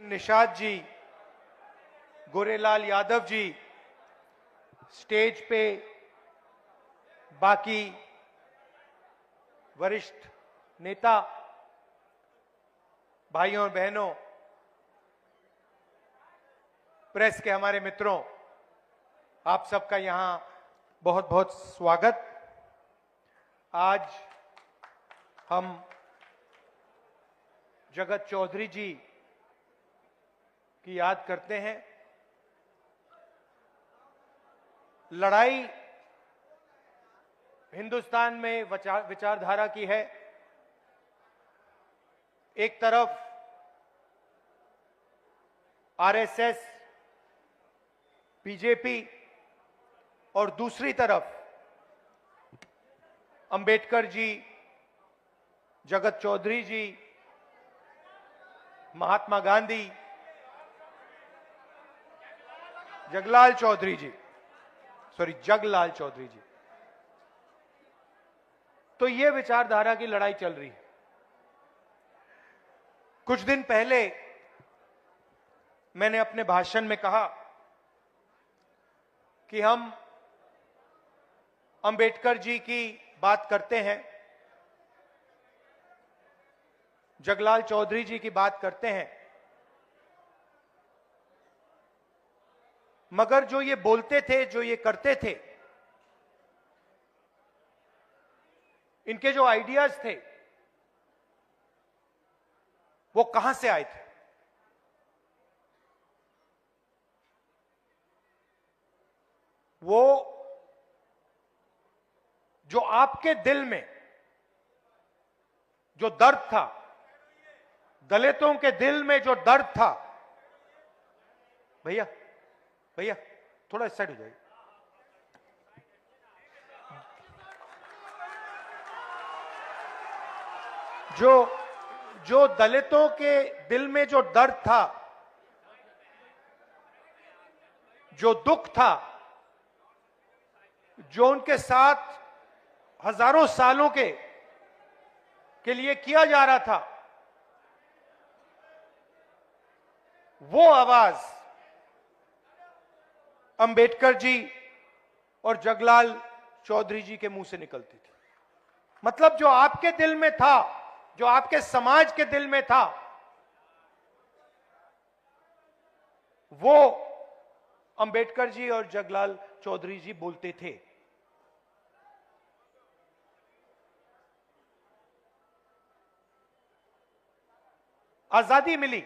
Nishad ji, Gorelal Yadav ji, stage पे बाकी वरिष्ठ नेता, भाइयों और बहनों, प्रेस के हमारे मित्रों, आप सबका यहां बहुत बहुत स्वागत। आज हम जगत चौधरी जी की याद करते हैं। लड़ाई हिंदुस्तान में विचारधारा की है। एक तरफ आरएसएस, बीजेपी और दूसरी तरफ अंबेडकर जी, जगत चौधरी जी, महात्मा गांधी, जगलाल चौधरी जी, जगलाल चौधरी जी। तो यह विचारधारा की लड़ाई चल रही है। कुछ दिन पहले मैंने अपने भाषण में कहा कि हम अंबेडकर जी की बात करते हैं, जगलाल चौधरी जी की बात करते हैं, मगर जो ये बोलते थे, जो ये करते थे, इनके जो आइडियाज थे वो कहां से आए थे? वो जो आपके दिल में जो दर्द था, दलितों के दिल में जो दर्द था, भैया थोड़ा इस साइड हो जाइए। जो दलितों के दिल में जो दर्द था, जो दुख था, जो उनके साथ हजारों सालों के लिए किया जा रहा था, वो आवाज अंबेडकर जी और जगलाल चौधरी जी के मुंह से निकलती थी। मतलब जो आपके दिल में था, जो आपके समाज के दिल में था, वो अंबेडकर जी और जगलाल चौधरी जी बोलते थे। आजादी मिली,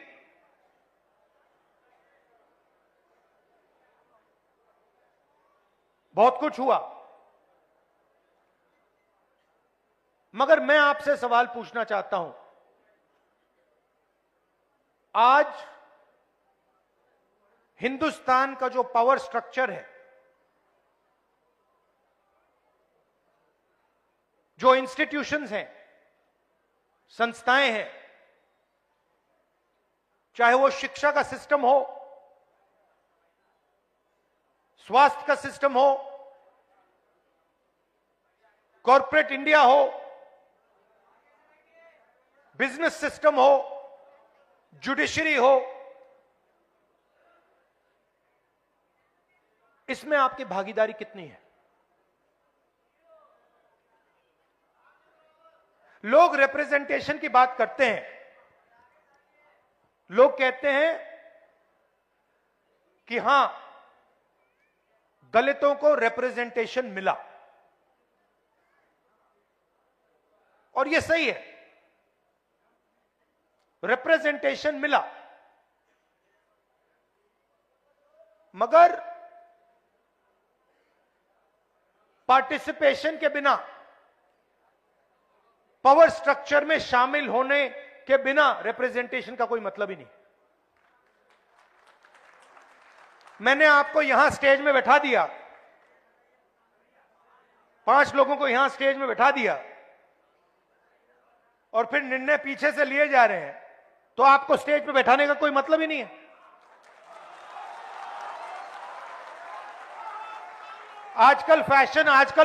बहुत कुछ हुआ, मगर मैं आपसे सवाल पूछना चाहता हूं। आज हिंदुस्तान का जो पावर स्ट्रक्चर है, जो इंस्टीट्यूशंस हैं, संस्थाएं हैं, चाहे वो शिक्षा का सिस्टम हो, स्वास्थ्य का सिस्टम हो, कॉर्पोरेट इंडिया हो, बिजनेस सिस्टम हो, जुडिशरी हो, इसमें आपकी भागीदारी कितनी है? लोग रिप्रेजेंटेशन की बात करते हैं। लोग कहते हैं कि हां, दलितों को रिप्रेजेंटेशन मिला, और यह सही है, रिप्रेजेंटेशन मिला, मगर पार्टिसिपेशन के बिना, पावर स्ट्रक्चर में शामिल होने के बिना रिप्रेजेंटेशन का कोई मतलब ही नहीं। मैंने आपको यहां स्टेज में बैठा दिया, 5 लोगों को यहां स्टेज में बैठा दिया, और फिर निर्णय पीछे से लिए जा रहे हैं, तो आपको स्टेज पे बैठाने का कोई मतलब ही नहीं है। आजकल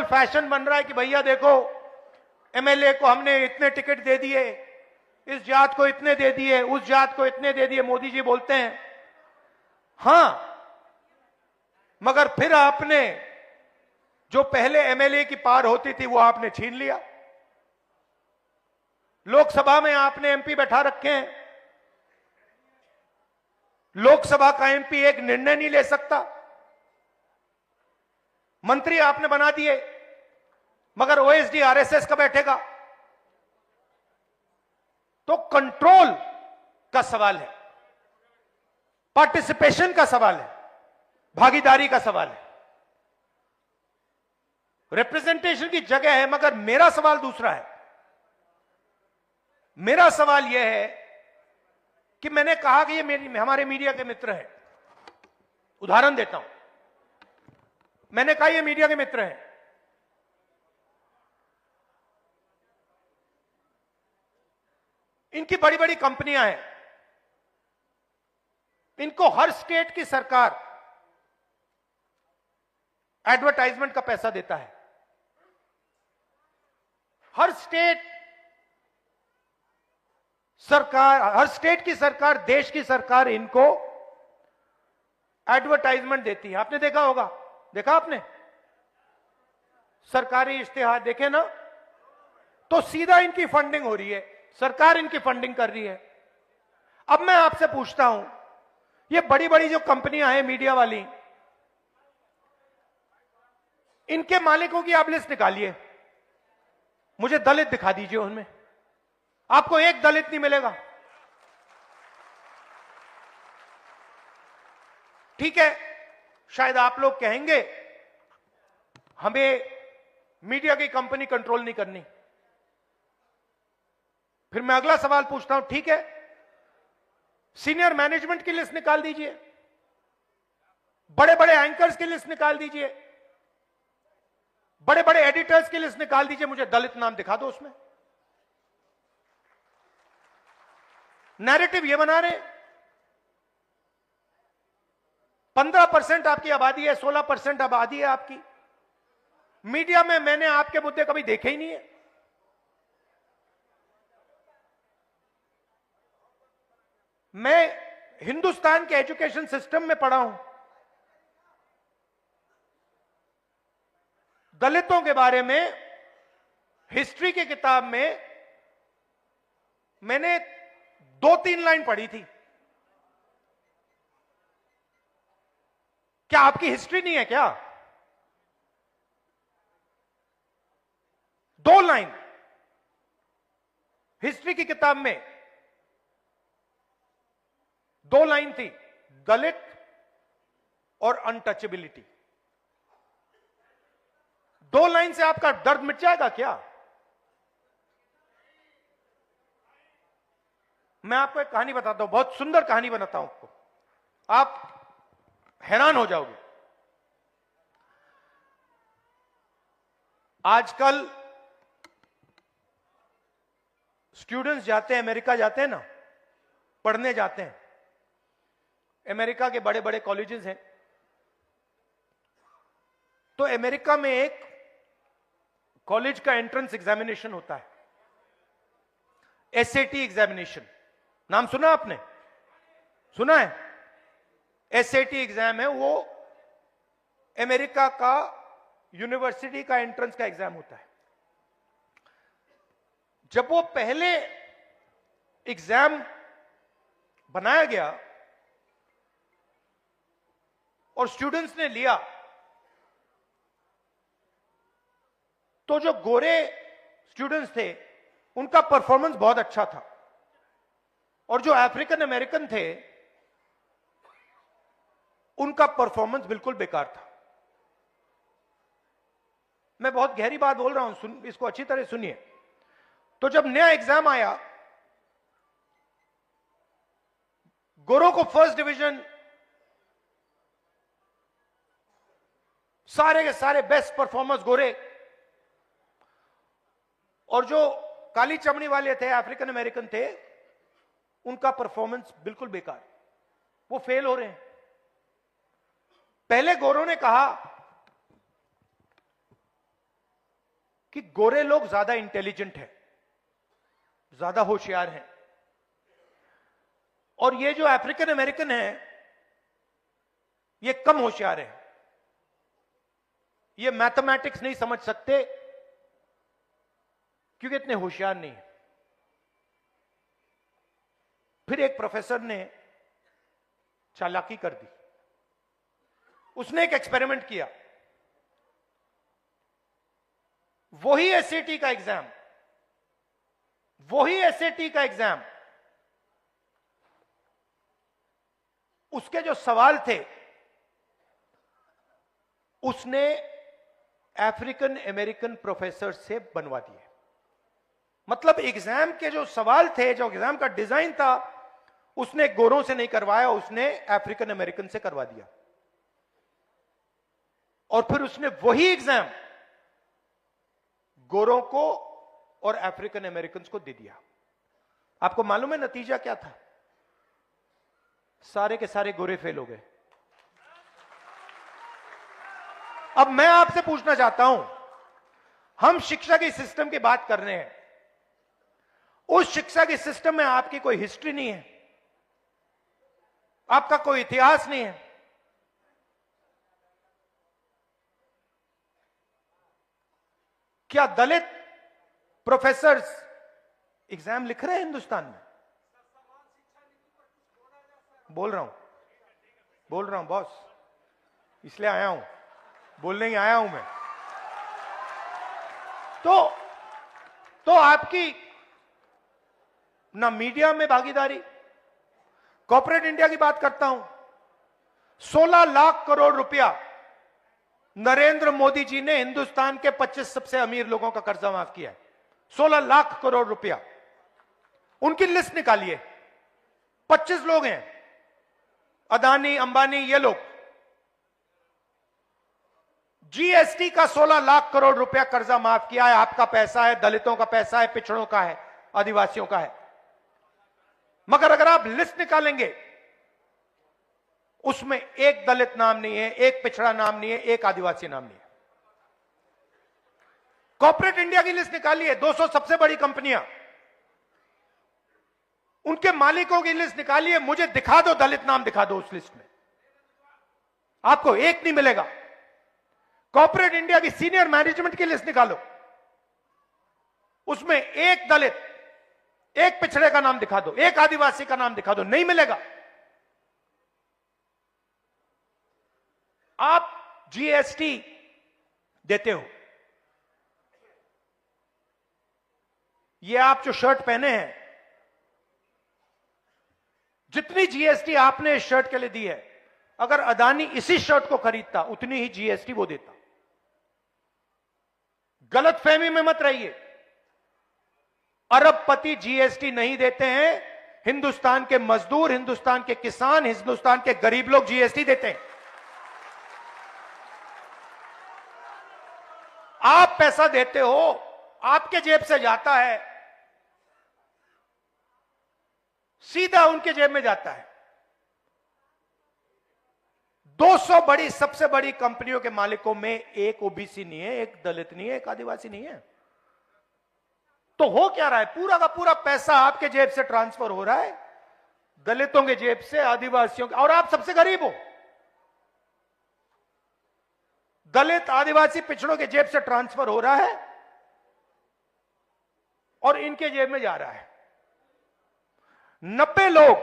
फैशन बन रहा है कि भैया देखो, एमएलए को हमने इतने टिकट दे दिए, इस जात को इतने दे दिए, उस जात को इतने दे दिए, मोदी जी बोलते हैं। हां, मगर फिर आपने जो पहले एमएलए की पार होती थी वो आपने छीन लिया। लोकसभा में आपने एमपी बैठा रखे हैं। लोकसभा का एमपी एक निर्णय नहीं ले सकता। मंत्री आपने बना दिए, मगर ओएसडी आरएसएस का बैठेगा। तो कंट्रोल का सवाल है, पार्टिसिपेशन का सवाल है, भागीदारी का सवाल है। रिप्रेजेंटेशन की जगह है, मगर मेरा सवाल दूसरा है। मेरा सवाल यह है कि मैंने कहा कि ये हमारे मीडिया के मित्र हैं। उदाहरण देता हूं, मैंने कहा ये मीडिया के मित्र हैं। इनकी बड़ी बड़ी कंपनियां हैं, इनको हर स्टेट की सरकार एडवर्टाइजमेंट का पैसा देता है। हर स्टेट की सरकार, देश की सरकार इनको एडवर्टाइजमेंट देती है। आपने देखा होगा, देखा आपने सरकारी इश्तिहार देखे ना, तो सीधा इनकी फंडिंग हो रही है, सरकार इनकी फंडिंग कर रही है। अब मैं आपसे पूछता हूं, ये बड़ी बड़ी जो कंपनियां हैं मीडिया वाली, इनके मालिकों की आप लिस्ट निकालिए, मुझे दलित दिखा दीजिए उनमें। आपको एक दलित नहीं मिलेगा। ठीक है, शायद आप लोग कहेंगे हमें मीडिया की कंपनी कंट्रोल नहीं करनी। फिर मैं अगला सवाल पूछता हूं, ठीक है, सीनियर मैनेजमेंट की लिस्ट निकाल दीजिए, बड़े बड़े एंकर्स की लिस्ट निकाल दीजिए, बड़े बड़े एडिटर्स की लिस्ट निकाल दीजिए, मुझे दलित नाम दिखा दो उसमें। नैरेटिव ये बना रहे, 15% आपकी आबादी है, 16% आबादी है आपकी। मीडिया में मैंने आपके मुद्दे कभी देखे ही नहीं है। मैं हिंदुस्तान के एजुकेशन सिस्टम में पढ़ा हूं, दलितों के बारे में हिस्ट्री की किताब में मैंने 2-3 लाइन पढ़ी थी। क्या आपकी हिस्ट्री नहीं है क्या? 2 लाइन हिस्ट्री की किताब में, 2 लाइन थी, दलित और अनटचेबिलिटी। 2 लाइन से आपका दर्द मिट जाएगा क्या? मैं आपको एक कहानी बताता हूं, बहुत सुंदर कहानी बताता हूं आपको, आप हैरान हो जाओगे। आजकल स्टूडेंट्स जाते हैं, अमेरिका जाते हैं ना, पढ़ने जाते हैं। अमेरिका के बड़े बड़े कॉलेजेस हैं। तो अमेरिका में एक कॉलेज का एंट्रेंस एग्जामिनेशन होता है, एसएटी एग्जामिनेशन। नाम सुना आपने? सुना है? एसएटी एग्जाम है, वो अमेरिका का यूनिवर्सिटी का एंट्रेंस का एग्जाम होता है। जब वो पहले एग्जाम बनाया गया और स्टूडेंट्स ने लिया, तो जो गोरे स्टूडेंट्स थे उनका परफॉर्मेंस बहुत अच्छा था, और जो अफ्रीकन अमेरिकन थे उनका परफॉर्मेंस बिल्कुल बेकार था। मैं बहुत गहरी बात बोल रहा हूं, इसको अच्छी तरह सुनिए। तो जब नया एग्जाम आया, गोरों को फर्स्ट डिवीजन, सारे के सारे बेस्ट परफॉर्मर्स गोरे, और जो काली चमड़ी वाले थे, अफ्रीकन अमेरिकन थे, उनका परफॉर्मेंस बिल्कुल बेकार, वो फेल हो रहे हैं। पहले गोरों ने कहा कि गोरे लोग ज्यादा इंटेलिजेंट हैं, ज्यादा होशियार हैं, और ये जो अफ्रीकन अमेरिकन है ये कम होशियार है, ये मैथमेटिक्स नहीं समझ सकते क्योंकि इतने होशियार नहीं है। फिर एक प्रोफेसर ने चालाकी कर दी, उसने एक एक्सपेरिमेंट किया। वही एसएटी का एग्जाम, उसके जो सवाल थे उसने अफ्रीकन अमेरिकन प्रोफेसर से बनवा दिए। मतलब एग्जाम के जो सवाल थे, जो एग्जाम का डिजाइन था, उसने गोरों से नहीं करवाया, उसने अफ्रीकन अमेरिकन से करवा दिया। और फिर उसने वही एग्जाम गोरों को और अफ्रीकन अमेरिकन को दे दिया। आपको मालूम है नतीजा क्या था? सारे के सारे गोरे फेल हो गए। अब मैं आपसे पूछना चाहता हूं, हम शिक्षा के सिस्टम की बात कर रहे हैं, उस शिक्षा के सिस्टम में आपकी कोई हिस्ट्री नहीं है, आपका कोई इतिहास नहीं है। क्या दलित प्रोफेसर्स एग्जाम लिख रहे हैं हिंदुस्तान में? बोल रहा हूं बॉस, इसलिए आया हूं, बोलने ही आया हूं मैं। तो आपकी ना मीडिया में भागीदारी, कॉर्पोरेट इंडिया की बात करता हूं, 16 लाख करोड़ रुपया नरेंद्र मोदी जी ने हिंदुस्तान के 25 सबसे अमीर लोगों का कर्जा माफ किया है। 16 लाख करोड़ रुपया, उनकी लिस्ट निकालिए। 25 लोग हैं, अदानी, अंबानी, ये लोग। जीएसटी का 16 लाख करोड़ रुपया कर्जा माफ किया है। आपका पैसा है, दलितों का पैसा है, पिछड़ों का है, आदिवासियों का है। मगर अगर आप लिस्ट निकालेंगे, उसमें एक दलित नाम नहीं है, एक पिछड़ा नाम नहीं है, एक आदिवासी नाम नहीं है। कॉर्पोरेट इंडिया की लिस्ट निकालिए, 200 सबसे बड़ी कंपनियां, उनके मालिकों की लिस्ट निकालिए, मुझे दिखा दो, दलित नाम दिखा दो उस लिस्ट में, आपको एक नहीं मिलेगा। कॉर्पोरेट इंडिया की सीनियर मैनेजमेंट की लिस्ट निकालो, उसमें एक दलित, एक पिछड़े का नाम दिखा दो, एक आदिवासी का नाम दिखा दो, नहीं मिलेगा। आप जीएसटी देते हो, ये आप जो शर्ट पहने हैं, जितनी जीएसटी आपने इस शर्ट के लिए दी है, अगर अदानी इसी शर्ट को खरीदता उतनी ही जीएसटी वो देता। गलतफहमी में मत रहिए, अरबपति जीएसटी नहीं देते हैं, हिंदुस्तान के मजदूर, हिंदुस्तान के किसान, हिंदुस्तान के गरीब लोग जीएसटी देते हैं। आप पैसा देते हो, आपके जेब से जाता है, सीधा उनके जेब में जाता है। 200 बड़ी, सबसे बड़ी कंपनियों के मालिकों में एक ओबीसी नहीं है, एक दलित नहीं है, एक आदिवासी नहीं है। तो हो क्या रहा है? पूरा का पूरा पैसा आपके जेब से ट्रांसफर हो रहा है, दलितों के जेब से, आदिवासियों के, और आप सबसे गरीब हो। दलित, आदिवासी, पिछड़ों के जेब से ट्रांसफर हो रहा है और इनके जेब में जा रहा है। 90 लोग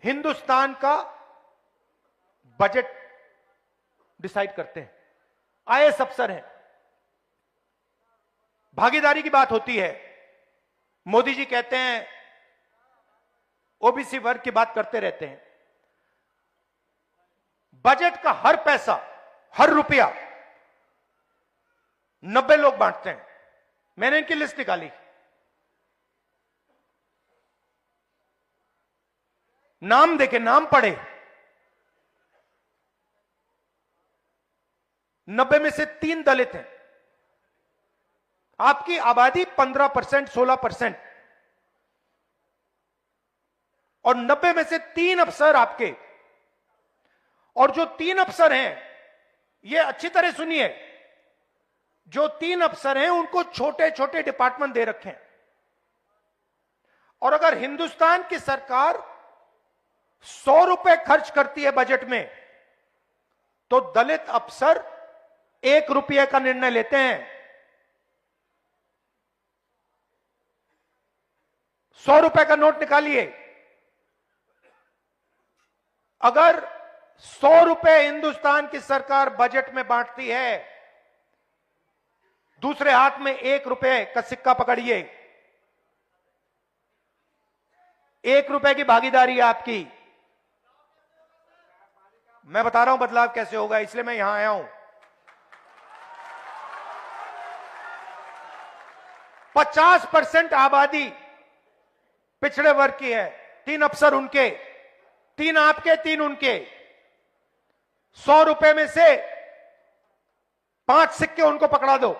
हिंदुस्तान का बजट डिसाइड करते हैं, आईएएस अफसर हैं। भागीदारी की बात होती है, मोदी जी कहते हैं ओबीसी वर्ग की बात करते रहते हैं। बजट का हर पैसा, हर रुपया 90 लोग बांटते हैं। मैंने इनकी लिस्ट निकाली, नाम देखे, नाम पढ़े, 90 में से 3 दलित हैं। आपकी आबादी 15%, 16%, और 90 में से 3 अफसर आपके। और जो 3 अफसर हैं, ये अच्छी तरह सुनिए, जो 3 अफसर हैं उनको छोटे छोटे डिपार्टमेंट दे रखे हैं। और अगर हिंदुस्तान की सरकार ₹100 खर्च करती है बजट में, तो दलित अफसर ₹1 का निर्णय लेते हैं। ₹100 का नोट निकालिए। अगर ₹100 हिंदुस्तान की सरकार बजट में बांटती है, दूसरे हाथ में ₹1 का सिक्का पकड़िए। ₹1 की भागीदारी है आपकी। मैं बता रहा हूं बदलाव कैसे होगा, इसलिए मैं यहां आया हूं। 50% आबादी पिछड़े वर्ग की है। 3 अफसर उनके, 3 आपके, 3 उनके। ₹100 में से 5 सिक्के उनको पकड़ा दो।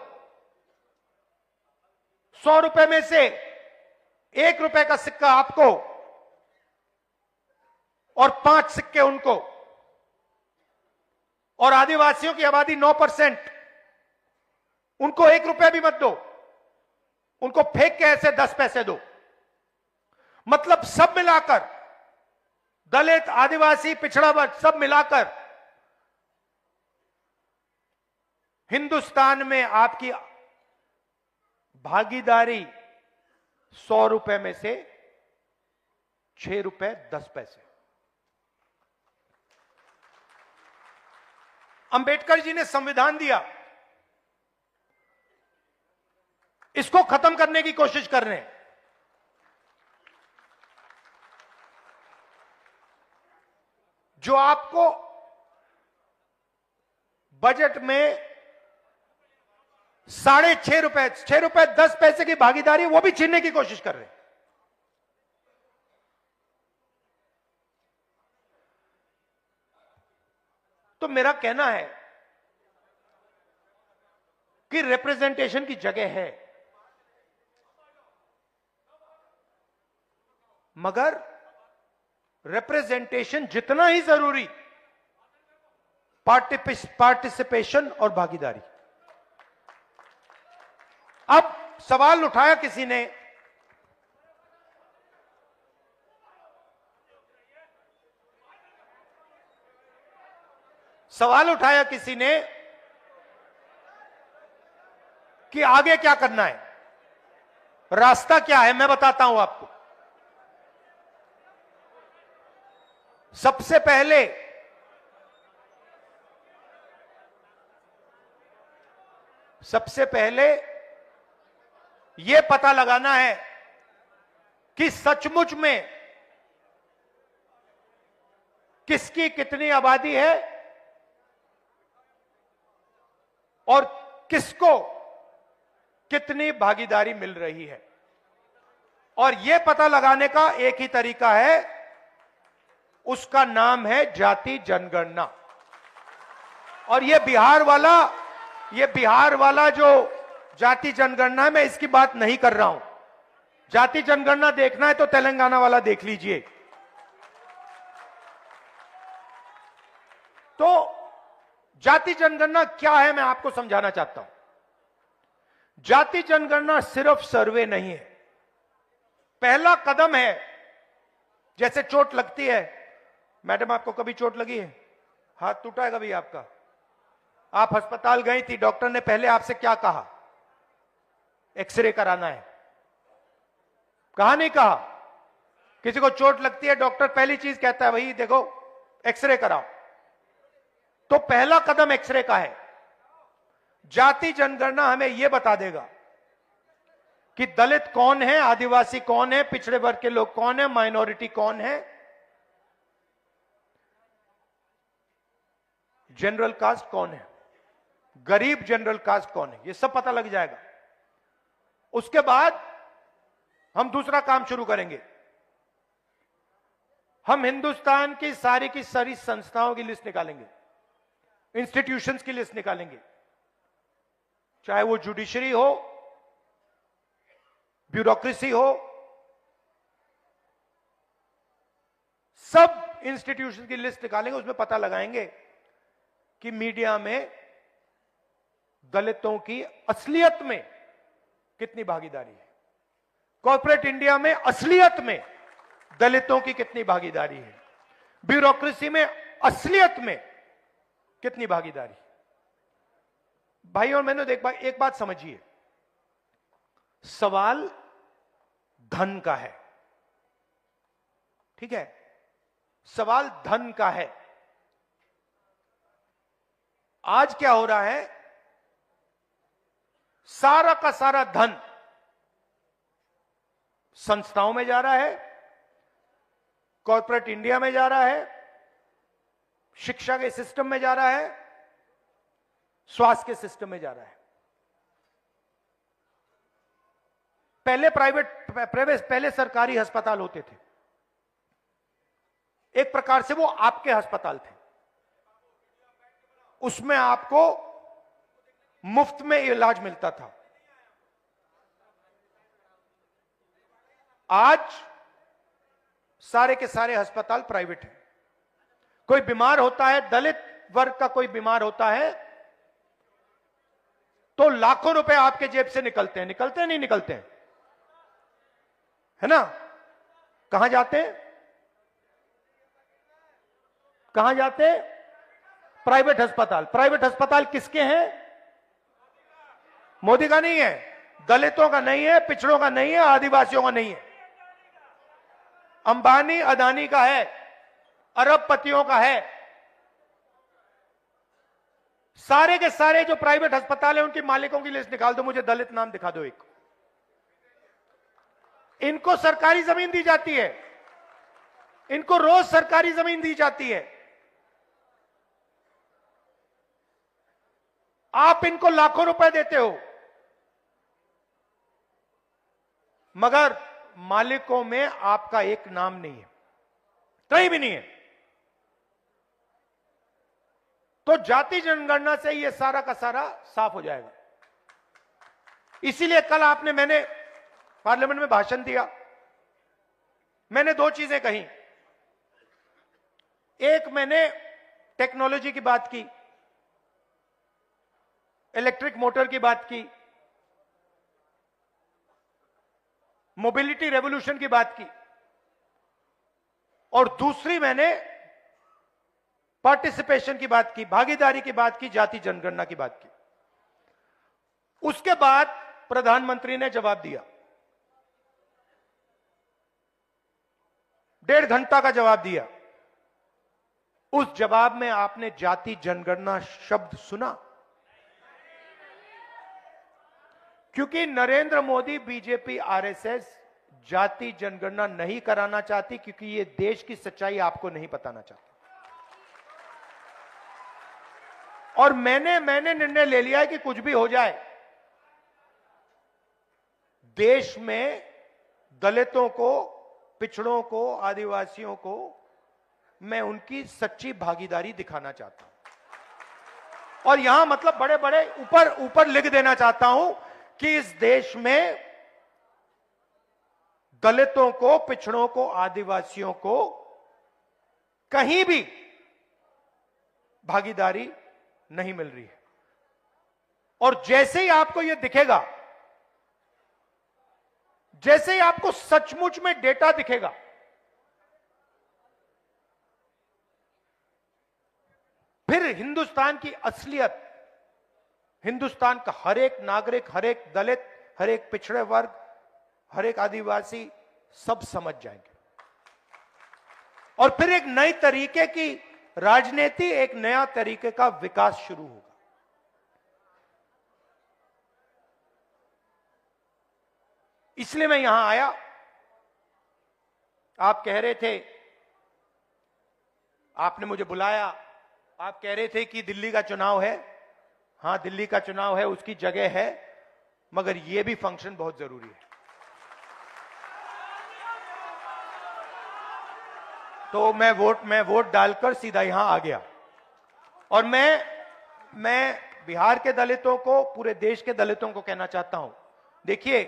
₹100 में से ₹1 का सिक्का आपको और 5 सिक्के उनको। और आदिवासियों की आबादी 9%, उनको ₹1 भी मत दो, उनको फेंक के ऐसे 10 पैसे दो। मतलब सब मिलाकर, दलित, आदिवासी, पिछड़ा वर्ग सब मिलाकर हिंदुस्तान में आपकी भागीदारी ₹100 में से ₹6.10। अंबेडकर जी ने संविधान दिया, इसको खत्म करने की कोशिश कर रहे हैं। जो आपको बजट में ₹6.10 की भागीदारी, वो भी छीनने की कोशिश कर रहे हैं। तो मेरा कहना है कि रिप्रेजेंटेशन की जगह है, मगर रिप्रेजेंटेशन जितना ही जरूरी, पार्टिसिपेशन और भागीदारी। अब सवाल उठाया किसी ने, कि आगे क्या करना है, रास्ता क्या है। मैं बताता हूं आपको। सबसे पहले यह पता लगाना है कि सचमुच में किसकी कितनी आबादी है और किसको कितनी भागीदारी मिल रही है। और यह पता लगाने का एक ही तरीका है, उसका नाम है जाति जनगणना। और यह बिहार वाला जो जाति जनगणना है, मैं इसकी बात नहीं कर रहा हूं। जाति जनगणना देखना है तो तेलंगाना वाला देख लीजिए। तो जाति जनगणना क्या है, मैं आपको समझाना चाहता हूं। जाति जनगणना सिर्फ सर्वे नहीं है, पहला कदम है। जैसे चोट लगती है, मैडम आपको कभी चोट लगी है? हाथ टूटा है कभी आपका? आप अस्पताल गई थी, डॉक्टर ने पहले आपसे क्या कहा? एक्सरे कराना है। कहा नहीं कहा? किसी को चोट लगती है, डॉक्टर पहली चीज कहता है, भाई देखो एक्सरे कराओ। तो पहला कदम एक्सरे का है। जाति जनगणना हमें यह बता देगा कि दलित कौन है, आदिवासी कौन है, पिछड़े वर्ग के लोग कौन है, माइनॉरिटी कौन है, जनरल कास्ट कौन है, गरीब जनरल कास्ट कौन है, यह सब पता लग जाएगा। उसके बाद हम दूसरा काम शुरू करेंगे। हम हिंदुस्तान की सारी संस्थाओं की लिस्ट निकालेंगे, इंस्टीट्यूशंस की लिस्ट निकालेंगे, चाहे वो जुडिशरी हो, ब्यूरोक्रेसी हो, सब इंस्टीट्यूशन की लिस्ट निकालेंगे। उसमें पता लगाएंगे कि मीडिया में दलितों की असलियत में कितनी भागीदारी है, कॉर्पोरेट इंडिया में असलियत में दलितों की कितनी भागीदारी है, ब्यूरोक्रेसी में, असलियत में कितनी भागीदारी। भाई और मैंने एक बात समझिए, सवाल धन का है, ठीक है, सवाल धन का है। आज क्या हो रहा है, सारा का सारा धन संस्थाओं में जा रहा है, कॉर्पोरेट इंडिया में जा रहा है, शिक्षा के सिस्टम में जा रहा है, स्वास्थ्य के सिस्टम में जा रहा है। पहले सरकारी अस्पताल होते थे, एक प्रकार से वो आपके अस्पताल थे, उसमें आपको मुफ्त में इलाज मिलता था। आज सारे के सारे अस्पताल प्राइवेट हैं। कोई बीमार होता है, दलित वर्ग का कोई बीमार होता है, तो लाखों रुपए आपके जेब से निकलते हैं, निकलते हैं नहीं निकलते हैं, है ना? कहां जाते हैं, कहां जाते हैं? प्राइवेट अस्पताल। प्राइवेट अस्पताल किसके हैं? मोदी का नहीं है, दलितों का नहीं है, पिछड़ों का नहीं है, आदिवासियों का नहीं है, अंबानी अदानी का है, अरबपतियों का है। सारे के सारे जो प्राइवेट अस्पताल है उनके मालिकों की लिस्ट निकाल दो, मुझे दलित नाम दिखा दो एक। इनको सरकारी जमीन दी जाती है, इनको रोज सरकारी जमीन दी जाती है, आप इनको लाखों रुपए देते हो, मगर मालिकों में आपका एक नाम नहीं है, कहीं भी नहीं है। तो जाति जनगणना से यह सारा का सारा साफ हो जाएगा। इसीलिए कल मैंने पार्लियामेंट में भाषण दिया, मैंने दो चीजें कही। एक, मैंने टेक्नोलॉजी की बात की, इलेक्ट्रिक मोटर की बात की, मोबिलिटी रेवोल्यूशन की बात की, और दूसरी मैंने पार्टिसिपेशन की बात की, भागीदारी की बात की, जाति जनगणना की बात की। उसके बाद प्रधानमंत्री ने जवाब दिया, 1.5 घंटा का जवाब दिया। उस जवाब में आपने जाति जनगणना शब्द सुना? क्योंकि नरेंद्र मोदी, बीजेपी, आरएसएस जाति जनगणना नहीं कराना चाहती, क्योंकि ये देश की सच्चाई आपको नहीं बताना चाहती। और मैंने निर्णय ले लिया है कि कुछ भी हो जाए, देश में दलितों को, पिछड़ों को, आदिवासियों को मैं उनकी सच्ची भागीदारी दिखाना चाहता हूं। और यहां मतलब बड़े बड़े ऊपर लिख देना चाहता हूं कि इस देश में दलितों को, पिछड़ों को, आदिवासियों को कहीं भी भागीदारी नहीं मिल रही है। और जैसे ही आपको यह दिखेगा, जैसे ही आपको सचमुच में डेटा दिखेगा, फिर हिंदुस्तान की असलियत, हिंदुस्तान का हर एक नागरिक, हर एक दलित, हर एक पिछड़े वर्ग, हर एक आदिवासी सब समझ जाएंगे। और फिर एक नई तरीके की राजनीति, एक नया तरीके का विकास शुरू होगा। इसलिए मैं यहां आया। आप कह रहे थे, आपने मुझे बुलाया, आप कह रहे थे कि दिल्ली का चुनाव है। हां, दिल्ली का चुनाव है, उसकी जगह है, मगर यह भी फंक्शन बहुत जरूरी है। तो मैं वोट डालकर सीधा यहां आ गया। और मैं बिहार के दलितों को, पूरे देश के दलितों को कहना चाहता हूं, देखिए,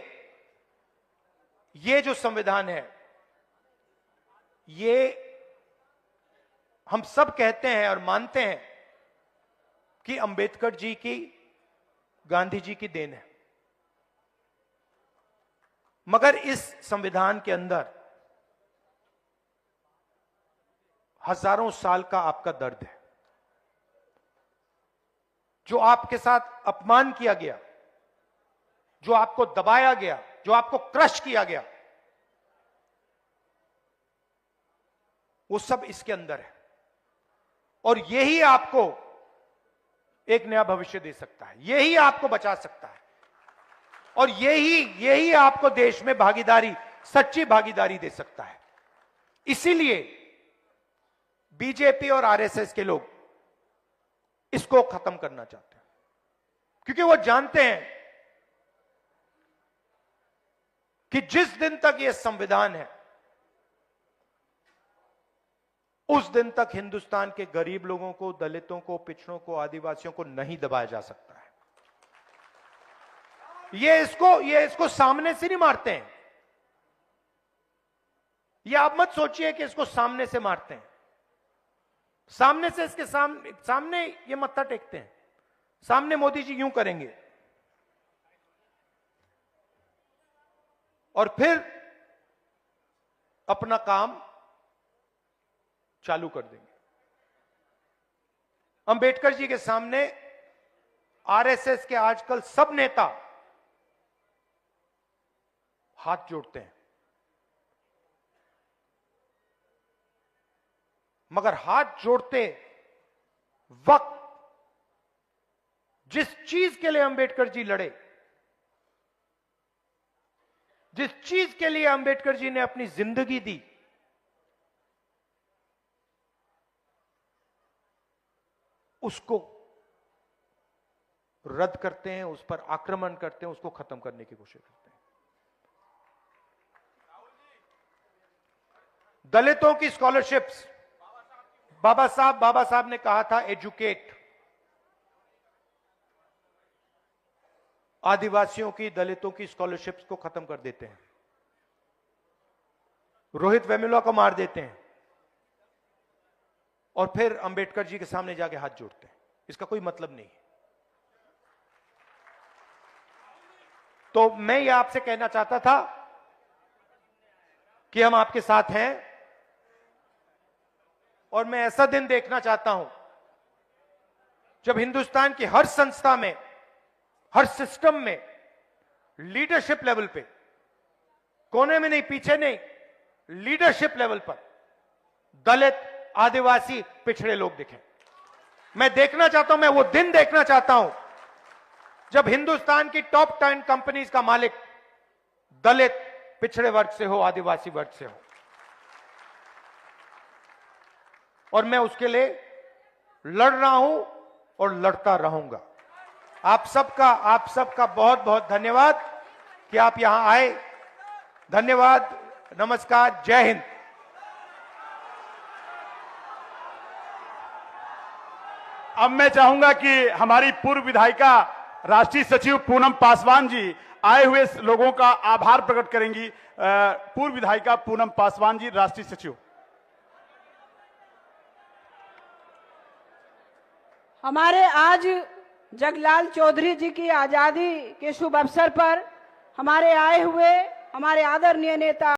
ये जो संविधान है, ये हम सब कहते हैं और मानते हैं कि अंबेडकर जी की, गांधी जी की देन है। मगर इस संविधान के अंदर हजारों साल का आपका दर्द है, जो आपके साथ अपमान किया गया, जो आपको दबाया गया, जो आपको क्रश किया गया, वो सब इसके अंदर है। और यही आपको एक नया भविष्य दे सकता है, यही आपको बचा सकता है, और यही आपको देश में भागीदारी, सच्ची भागीदारी दे सकता है। इसीलिए बीजेपी और आरएसएस के लोग इसको खत्म करना चाहते हैं, क्योंकि वो जानते हैं कि जिस दिन तक यह संविधान है, उस दिन तक हिंदुस्तान के गरीब लोगों को, दलितों को, पिछड़ों को, आदिवासियों को नहीं दबाया जा सकता है। ये इसको सामने से नहीं मारते हैं। ये आप मत सोचिए कि इसको सामने से मारते हैं। सामने से इसके सामने ये मत्था टेकते हैं। सामने मोदी जी यूं करेंगे और फिर अपना काम चालू कर देंगे। अंबेडकर जी के सामने आरएसएस के आजकल सब नेता हाथ जोड़ते हैं, मगर हाथ जोड़ते वक्त जिस चीज के लिए अंबेडकर जी लड़े, जिस चीज के लिए अंबेडकर जी ने अपनी जिंदगी दी, उसको रद्द करते हैं, उस पर आक्रमण करते हैं, उसको खत्म करने की कोशिश करते हैं। दलितों की स्कॉलरशिप्स, बाबा साहब ने कहा था एजुकेट। आदिवासियों की, दलितों की स्कॉलरशिप्स को खत्म कर देते हैं, रोहित वेमुला को मार देते हैं, और फिर अंबेडकर जी के सामने जाके हाथ जोड़ते हैं। इसका कोई मतलब नहीं है। तो मैं ये आपसे कहना चाहता था कि हम आपके साथ हैं, और मैं ऐसा दिन देखना चाहता हूं जब हिंदुस्तान की हर संस्था में, हर सिस्टम में, लीडरशिप लेवल पे, कोने में नहीं, पीछे नहीं, लीडरशिप लेवल पर दलित, आदिवासी, पिछड़े लोग दिखें। मैं देखना चाहता हूं, मैं वो दिन देखना चाहता हूं जब हिंदुस्तान की टॉप 10 कंपनीज का मालिक दलित, पिछड़े वर्ग से हो, आदिवासी वर्ग से हो। और मैं उसके लिए लड़ रहा हूं और लड़ता रहूंगा। आप सबका बहुत बहुत धन्यवाद कि आप यहां आए। धन्यवाद, नमस्कार, जय हिंद। अब मैं चाहूंगा कि हमारी पूर्व विधायिका राष्ट्रीय सचिव पूनम पासवान जी आए हुए लोगों का आभार प्रकट करेंगी। पूर्व विधायिका पूनम पासवान जी, राष्ट्रीय सचिव। हमारे आज जगलाल चौधरी जी की आजादी के शुभ अवसर पर हमारे आए हुए हमारे आदरणीय नेता